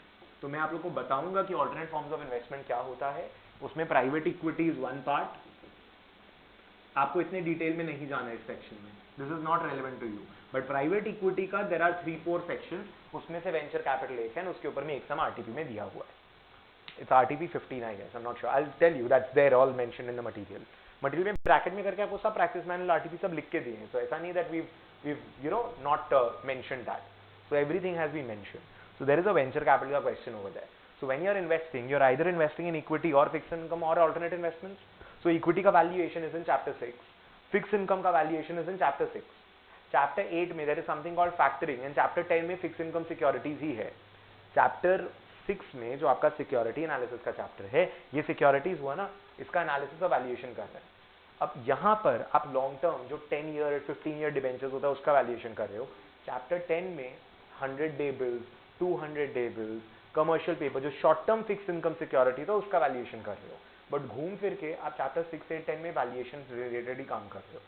तो मैं आप लोग को बताऊंगा कि alternate forms of investment क्या होता है. उसमें private equity is one part. आपको इतने डिटेल में नहीं जाना है इस सेक्शन में. This is not relevant to you. But private equity का there are 3-4 sections. उसमें से venture capital एक है, उसके ऊपर में एक सम RTP में दिया हुआ है. It's RTP 15, I guess. I'm not sure. I'll tell you. That's there, all mentioned in the material. Material में ब्रैकेट में करके आपको सब प्रैक्टिस मैनुअल RTP सब लिख के दिए हैं. So ऐसा नहीं that we've not mentioned that. So everything has been mentioned. So there is a venture capital का question over there. So when you're investing, you're either investing in equity or fixed income or alternate investments. So equity का valuation is in chapter 6. Fixed income का valuation is in chapter 6. Chapter 8 में there is something called factoring and chapter 10 में fixed income securities ही है. Chapter 6 में जो आपका सिक्योरिटी एनालिसिस का चैप्टर है, ये सिक्योरिटीज हुआ ना, इसका एनालिसिस और वैल्यूएशन कर रहे हैं। अब यहाँ पर आप लॉन्ग टर्म जो 10 ईयर 15 ईयर डिबेंचर्स होता है उसका वैल्यूएशन कर रहे हो। चैप्टर 10 में 100 day bills, 200 day bills, commercial paper जो short term fix income security था उसका वैल्यूएशन कर रहे हो। बट घूम फिर के आप चैप्टर 6, 8, 10 में वैल्यूएशन रिलेटेड ही काम कर रहे हो।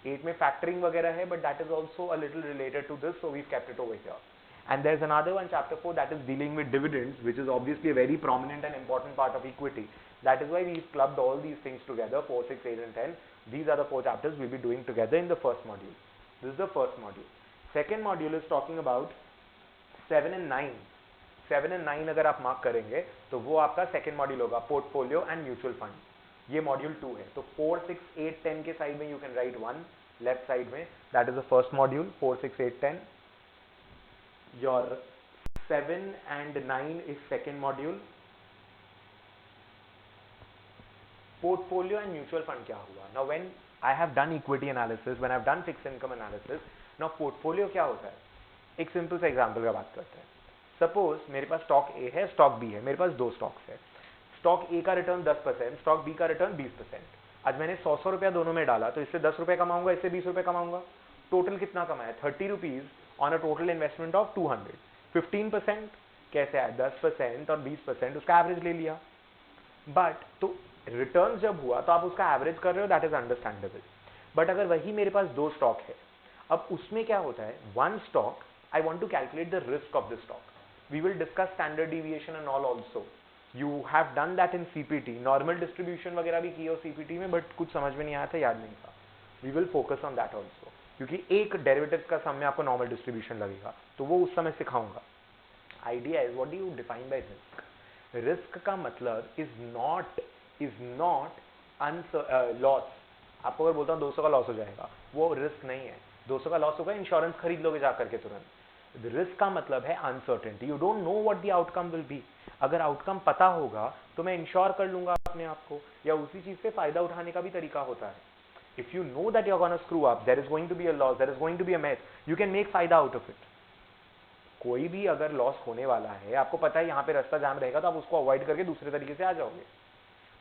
8 में फैक्टरिंग वगैरह है, but that is also a little related to this, so we kept it over here. And there's another one, chapter 4, that is dealing with dividends, which is obviously a very prominent and important part of equity. That is why we've clubbed all these things together, 4, 6, 8 and 10. These are the 4 chapters we'll be doing together in the first module. This is the first module. Second module is talking about 7 and 9. 7 and 9 अगर आप मार्क करेंगे तो वो आपका सेकेंड मॉड्यूल होगा, पोर्टफोलियो एंड म्यूचुअल फंड। ये मॉड्यूल 2 है। तो 4, 6, 8, 10 के साइड में you can write 1 left side में, that is the first module 4, 6, 8, 10। Your 7 and 9 is second module. Portfolio and mutual fund क्या हुआ? Now when I have done equity analysis, when I have done fixed income analysis, now portfolio क्या होता है? एक सिंपल सा एग्जांपल का बात करते हैं। सपोज मेरे पास स्टॉक ए है, स्टॉक बी है, मेरे पास 2 स्टॉक्स है। स्टॉक ए का रिटर्न 10%, स्टॉक बी का रिटर्न 20%। आज मैंने 100 रुपया दोनों में डाला, तो इससे 10 रुपये कमाऊंगा, इससे 20 रुपये कमाऊंगा। टोटल कितना कमाया? 30 rupees on a total investment of 200। 15% कैसे आया? 10% और 20%, उसका एवरेज ले लिया। बट तो रिटर्न जब हुआ तो आप उसका एवरेज कर रहे हो, दैट इज अंडरस्टैंडेबल। बट अगर वही मेरे पास 2 स्टॉक है, अब उसमें क्या होता है, 1 stock I want to calculate the risk of the stock. We will discuss standard deviation and all also. You have done that in CPT, normal distribution वगैरह भी किया सीपीटी में, बट कुछ समझ में नहीं आया था, याद नहीं था। We will focus on that also, क्योंकि एक डेरिवेटिव का सम में आपको नॉर्मल डिस्ट्रीब्यूशन लगेगा, तो वो उस समय सिखाऊंगा। Idea is, what do you define by risk? Risk का मतलब इज नॉट लॉस। आपको अगर बोलता हूँ 200 का लॉस हो जाएगा, वो रिस्क नहीं है। 200 का लॉस होगा, इंश्योरेंस खरीद लोगे जाकर के तुरंत। रिस्क का मतलब है uncertainty. You don't know what the outcome will be. अगर आउटकम पता होगा तो मैं इंश्योर कर लूंगा अपने आप को, या उसी चीज से फायदा उठाने का भी तरीका होता है। If you know that you're going to screw up, there is going to be a loss, there is going to be a mess, you can make फायदा out of it. कोई भी अगर लॉस होने वाला है, आपको पता है यहाँ पे रास्ता जाम रहेगा, तो आप उसको अवॉइड करके दूसरे तरीके से आ जाओगे।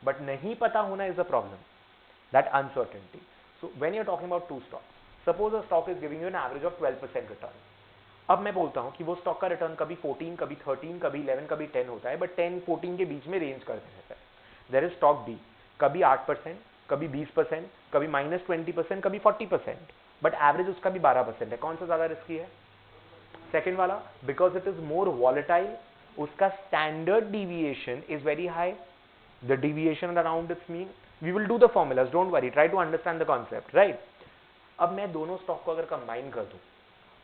बट नहीं पता होना is the problem, that uncertainty. So when you are talking about 2 stocks, suppose a stock is giving you an average of 12% return. अब मैं बोलता हूँ कि वो स्टॉक का रिटर्न कभी 14, कभी 13, कभी 11, कभी 10 होता है, बट 10, 14 के बीच में रेंज करते रहता है। देयर इज स्टॉक बी, कभी 8%, कभी 20%, कभी -20%, कभी 40%, बट एवरेज उसका भी 12% है। कौन सा ज्यादा रिस्की है? सेकेंड वाला, because it is more volatile, उसका standard deviation is very high, the deviation around its mean. We will do the formulas, don't worry, try to understand the concept, right? अब मैं दोनों स्टॉक को अगर कंबाइन कर दूं,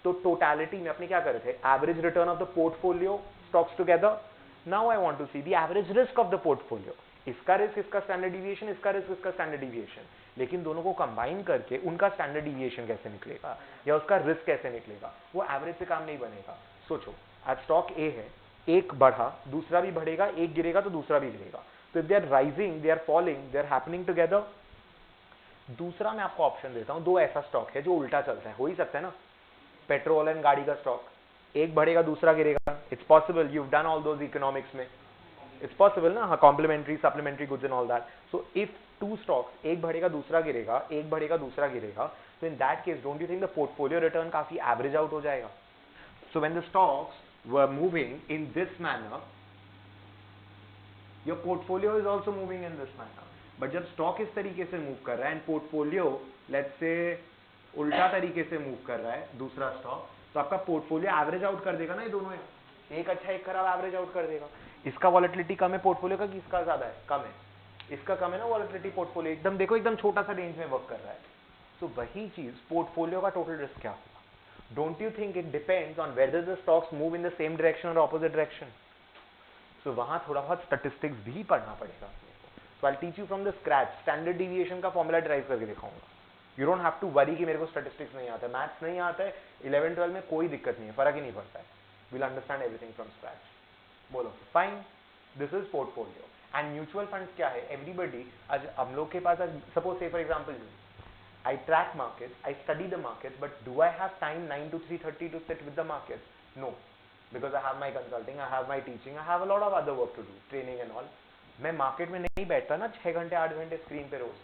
तो टोटलिटी में अपने क्या कर रहे थे, average return of the portfolio stocks together. Now I want to see the average risk of the portfolio. इसका रिस्क, इसका स्टैंडर्ड डिविएशन, इसका रिस्क, इसका स्टैंडर्ड डिविएशन। लेकिन दोनों को कंबाइन करके उनका स्टैंडर्ड डिविएशन कैसे निकलेगा या उसका रिस्क कैसे निकलेगा, वो एवरेज से काम नहीं बनेगा। सोचो, आज स्टॉक ए है, एक बढ़ा, दूसरा भी बढ़ेगा, एक गिरेगा तो दूसरा भी गिरेगा। तो if they are rising, they are falling, they are happening together. दूसरा मैं आपको ऑप्शन देता हूं, 2 ऐसा स्टॉक है जो उल्टा चलता है, हो ही सकता है ना, पेट्रोल एंड गाड़ी का स्टॉक, एक बढ़ेगा दूसरा गिरेगा। It's possible, you have done all those economics में, इट्स पॉसिबल ना, हाँ, complementary, supplementary goods and all that. So if 2 stocks, एक बढ़ेगा दूसरा गिरेगा, एक बढ़ेगा दूसरा गिरेगा, तो in that case don't you think the portfolio return काफी एवरेज आउट हो जाएगा? So when the stocks were moving in this manner, your portfolio is also moving in this manner. But जब स्टॉक इस तरीके से मूव कर रहा है एंड पोर्टफोलियो लेट्स से उल्टा तरीके से मूव कर रहा है दूसरा स्टॉक, तो आपका पोर्टफोलियो एवरेज आउट कर देगा ना, ये दोनों है, एक अच्छा एक खराब एवरेज आउट कर देगा। इसका वॉलेटिलिटी कम है पोर्टफोलियो का, कि इसका ज्यादा है? कम है। इसका कम है ना वॉलेटिलिटी, पोर्टफोलियो एकदम देखो एकदम छोटा सा रेंज में वर्क कर रहा है। तो वही चीज पोर्टफोलियो का टोटल रिस्क क्या होगा? Don't you think it depends on whether the stocks move in the same direction और ऑपोजिट डायरेक्शन? सो वहां थोड़ा बहुत स्टैटिस्टिक्स भी पढ़ना पड़ेगा। So I will teach you from the scratch, standard deviation का फॉर्मूला ड्राइव करके दिखाऊंगा। You don't have to worry कि मेरे को स्टैटिस्टिक्स नहीं आता है, मैथ्स नहीं आता है, 11, 12 में कोई दिक्कत नहीं है, फर्क ही नहीं पड़ता है। Will understand everything from scratch. बोलो, fine, this is portfolio. And mutual funds क्या है? एवरीबडी, आज हम लोग के पास, suppose say for example I track market, I study the market, but do I have time 9 to 3:30 to sit with the market? No. because I have my consulting, I have my teaching, I have a lot of other work to do, training and all. मैं मार्केट में नहीं बैठता ना 6 घंटे 8 घंटे स्क्रीन पे रोज,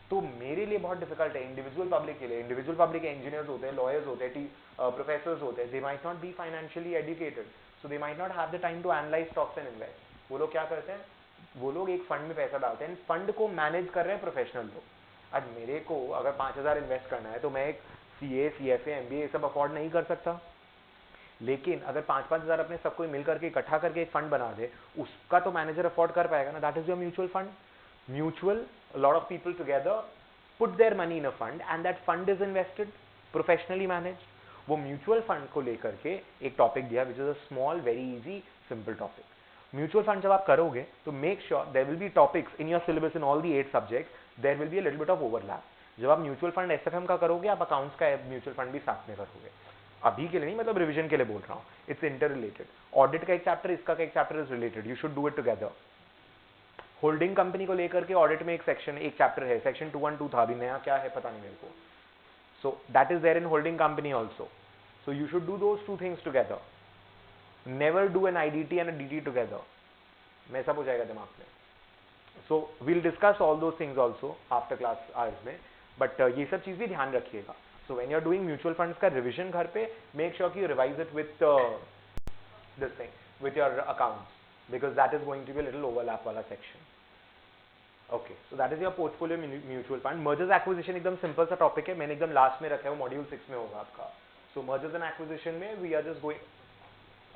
तो मेरे लिए बहुत डिफिकल्ट है। इंडिविजुअल पब्लिक के लिए, इंडिविजुअल पब्लिक के इंजीनियर्स होते हैं, लॉयर्स होते हैं, प्रोफेसर्स होते हैं, they might not be financially educated, so they might not have the time to analyse stocks and invest. वो लोग क्या करते हैं, वो लोग एक फंड में पैसा डालते हैं, फंड को मैनेज कर रहे हैं प्रोफेशनल लोग। आज मेरे को अगर 5,000 इन्वेस्ट करना है तो मैं एक CA, CFA, MBA ये सब अफोर्ड नहीं कर सकता, लेकिन अगर 5-5 हज़ार अपने सबको मिल करके इकट्ठा करके एक फंड बना दे, उसका तो मैनेजर अफोर्ड कर पाएगा ना। That is your mutual fund. Mutual, lot of people together put their money in a fund and that fund is invested, professionally manage. वो म्यूचुअल फंड को लेकर के एक टॉपिक दिया which is a small, very easy, simple topic. Mutual fund जब आप करोगे तो make sure there will be topics in your syllabus in all the 8 subjects, there will be a little bit of overlap. जब आप म्यूचुअल फंड SFM का करोगे, आप अकाउंट्स का म्यूचुअल फंड भी साथ में करोगे। अभी के लिए नहीं, मतलब रिवीजन के लिए बोल रहा हूँ। It's inter related. ऑडिट का एक चैप्टर, इसका एक chapter is related, you should do it together. Holding company को लेकर के ऑडिट में एक सेक्शन, एक चैप्टर है, सेक्शन 212 था, अभी नया क्या है पता नहीं मेरे को। So that is there in holding company also. So you should do those 2 things together. Never do an IDT and DT together, मैं सब हो जाएगा दिमाग में। So we'll discuss all those things also after class hours में, बट ये सब चीज भी ध्यान रखिएगा। So when you are doing mutual funds का revision घर पे, make sure कि you revise it with this thing, with your accounts, because that is going to be a little overlap वाला section. Okay, so that is your portfolio mutual fund. Mergers acquisition एकदम simple सा topic है, मैंने एकदम last में रखा है, वो module 6 में होगा आपका। So mergers and acquisition में we are just going,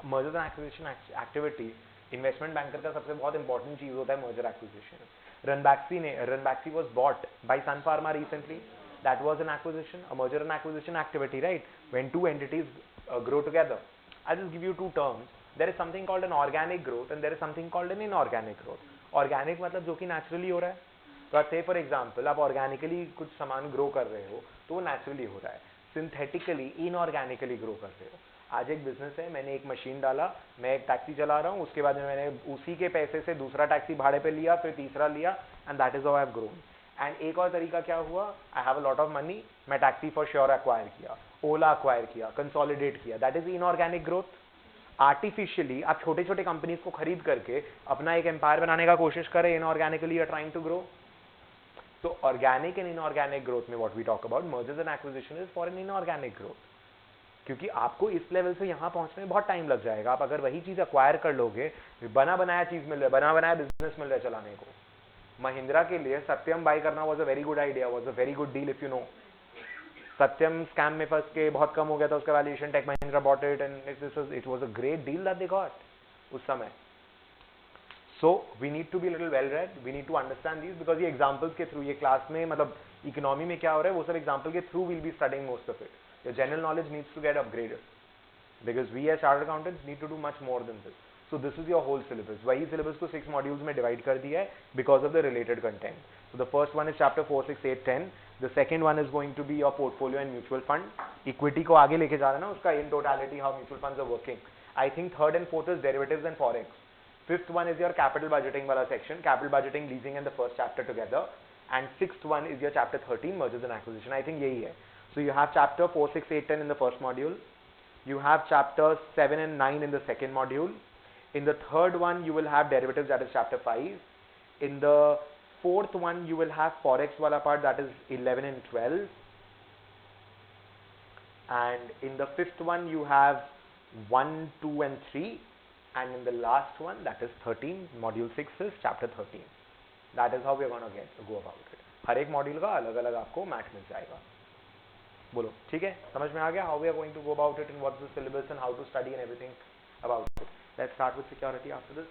mergers and acquisition activity, investment banker का सबसे बहुत important चीज होता है merger acquisition. Ranbaxy was bought by Sun Pharma recently. That was an acquisition, a merger and acquisition activity, right? When two entities grow together. I'll just give you 2 terms. There is something called an organic growth and there is something called an inorganic growth. Organic मतलब जो कि naturally हो रहा है। तो say for example, आप organically कुछ सामान grow कर रहे हो तो वो naturally हो रहा है। Synthetically, inorganically grow कर रहे हो। आज एक बिजनेस है, मैंने एक मशीन डाला, मैं एक टैक्सी चला रहा हूँ, उसके बाद में मैंने उसी के पैसे से दूसरा टैक्सी भाड़े पे लिया, फिर तीसरा लिया, and that is how I have grown. And एक और तरीका क्या हुआ, I have a lot of money, मैं टैक्सी फॉर श्योर एक्वायर किया, ओला एक्वायर किया, कंसोलिडेट किया, that is inorganic growth. Artificially आप छोटे छोटे कंपनीज को खरीद करके अपना एक एम्पायर बनाने का कोशिश करें, inorganically are trying to grow. तो ऑर्गेनिक एंड इनऑर्गेनिक ग्रोथ में what we talk about, mergers and acquisition is for an inorganic growth. क्योंकि आपको इस लेवल से यहाँ पहुंचने में बहुत टाइम लग जाएगा। आप अगर वही चीज एक्वायर कर लोगे, बना बनाया चीज मिल रहा है, बना बनाया बिजनेस मिल रहा है चलाने को। महिंद्रा के लिए सत्यम बाय करना was a very good idea, was a very good deal if you know. Satyam scam में फंस के बहुत कम हो गया था उसका valuation, Tech Mahindra bought it and it was a great deal that they got उस समय। So we need to be little well read, we need to understand this, because ये एग्जाम्पल्स के थ्रू, ये क्लास में मतलब इकोनॉमी में क्या हो रहा है वो सब एग्जाम्पल के through will be studying most of it. Your general knowledge needs to get upgraded because we as chartered accountants need to do much more than this. So this is your whole syllabus. वही syllabus को 6 modules में divide कर दिया है because of the related content. So the first one is chapter 4, 6, 8, 10. The second one is going to be your portfolio and mutual fund. Equity को आगे लेके जा रहा है ना उसका in totality how mutual funds are working. I think third and fourth is derivatives and forex. Fifth one is your capital budgeting वाला section, capital budgeting, leasing and the first chapter together. And sixth one is your chapter 13, mergers and acquisition. I think यही है. So you have chapter 4, 6, 8, 10 in the first module. You have chapters 7 and 9 in the second module. In the third one, you will have derivatives, that is chapter 5. In the fourth one, you will have forex wala part, that is 11 and 12. And in the fifth one, you have 1, 2 and 3. And in the last one, that is 13, module 6 is chapter 13. That is how we are going to go about it. हर एक मॉड्यूल का अलग अलग आपको मैथ मिल जाएगा। बोलो ठीक है, समझ में आ गया how we are going to go about it and what's the syllabus and how to study and everything about it. Let's start with security after this.